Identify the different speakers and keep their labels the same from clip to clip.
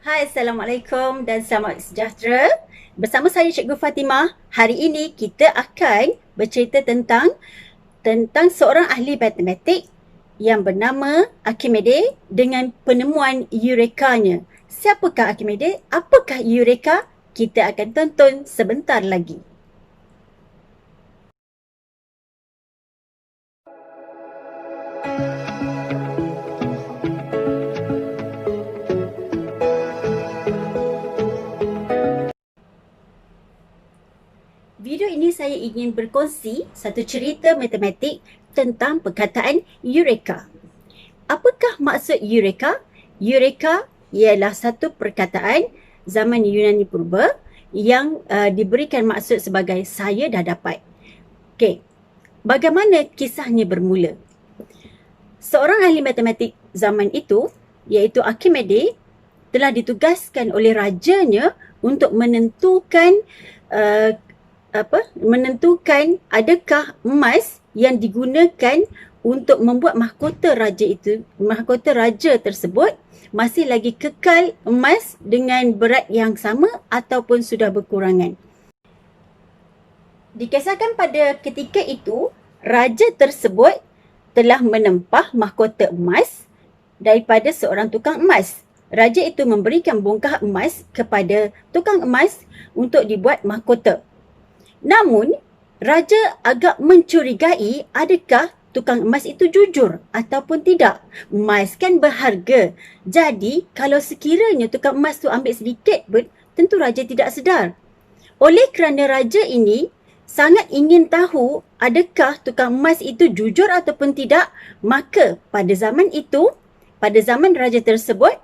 Speaker 1: Hai, Assalamualaikum dan selamat sejahtera. Bersama saya Cikgu Fatimah. Hari ini kita akan bercerita tentang seorang ahli matematik yang bernama Archimedes dengan penemuan Eureka-nya. Siapakah Archimedes? Apakah Eureka? Kita akan tonton sebentar lagi. Video ini saya ingin berkongsi satu cerita matematik tentang perkataan Eureka. Apakah maksud Eureka? Eureka ialah satu perkataan zaman Yunani Purba yang diberikan maksud sebagai saya dah dapat. Okey, bagaimana kisahnya bermula? Seorang ahli matematik zaman itu, iaitu Archimedes, telah ditugaskan oleh rajanya untuk menentukan adakah emas yang digunakan untuk membuat mahkota raja tersebut masih lagi kekal emas dengan berat yang sama ataupun sudah berkurangan. Dikisahkan pada ketika itu, raja tersebut telah menempah mahkota emas daripada seorang tukang emas. Raja itu memberikan bongkah emas kepada tukang emas untuk dibuat mahkota. Namun, raja agak mencurigai adakah tukang emas itu jujur ataupun tidak. Emas kan berharga. Jadi, kalau sekiranya tukang emas tu ambil sedikit pun, tentu raja tidak sedar. Oleh kerana raja ini sangat ingin tahu adakah tukang emas itu jujur ataupun tidak, maka pada zaman raja tersebut,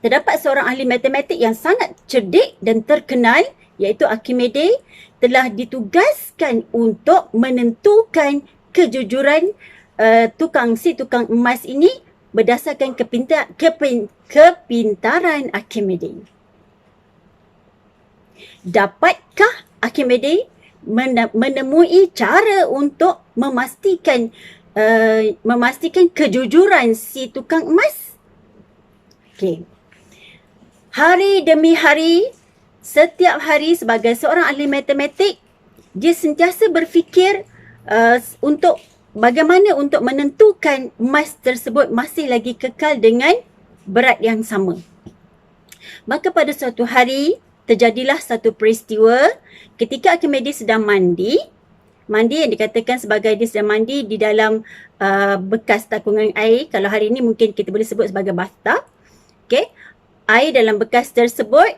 Speaker 1: terdapat seorang ahli matematik yang sangat cerdik dan terkenal, iaitu Archimedes, telah ditugaskan untuk menentukan kejujuran tukang emas ini berdasarkan kepintaran Archimedes. Dapatkah Archimedes menemui cara untuk memastikan kejujuran si tukang emas? Okey. Hari demi hari, setiap hari sebagai seorang ahli matematik, dia sentiasa berfikir untuk bagaimana untuk menentukan emas tersebut masih lagi kekal dengan berat yang sama. Maka pada suatu hari, terjadilah satu peristiwa ketika Archimedes sedang mandi yang dikatakan sebagai dia sedang mandi di dalam bekas takungan air. Kalau hari ini mungkin kita boleh sebut sebagai bathtub. Okay. Air dalam bekas tersebut,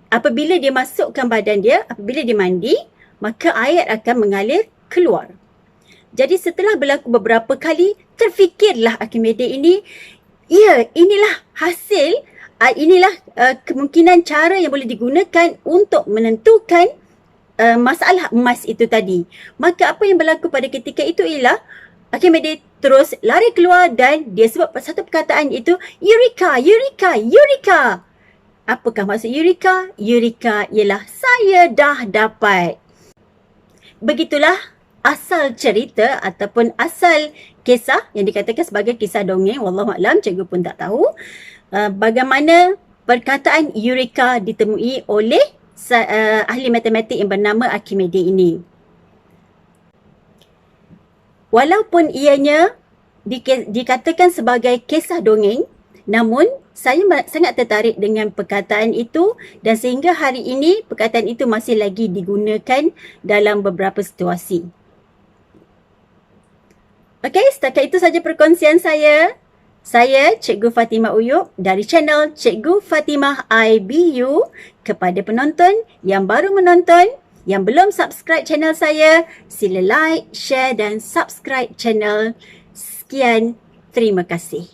Speaker 1: apabila dia masukkan badan dia, apabila dia mandi, maka air akan mengalir keluar. Jadi setelah berlaku beberapa kali, terfikirlah Archimedes ini, ya, inilah hasil, inilah kemungkinan cara yang boleh digunakan untuk menentukan masalah emas itu tadi. Maka apa yang berlaku pada ketika itu ialah Archimedes terus lari keluar dan dia sebut satu perkataan itu, Eureka, Eureka, Eureka. Apakah maksud Eureka? Eureka ialah saya dah dapat. Begitulah asal cerita ataupun asal kisah yang dikatakan sebagai kisah dongeng. Wallahualam, cikgu pun tak tahu bagaimana perkataan Eureka ditemui oleh ahli matematik yang bernama Archimedes ini. Walaupun ianya dikatakan sebagai kisah dongeng, namun saya sangat tertarik dengan perkataan itu dan sehingga hari ini perkataan itu masih lagi digunakan dalam beberapa situasi. Okey, setakat itu saja perkongsian saya. Saya Cikgu Fatimah Uyub dari channel Cikgu Fatimah IBU. Kepada penonton yang baru menonton, yang belum subscribe channel saya, sila like, share dan subscribe channel. Sekian, terima kasih.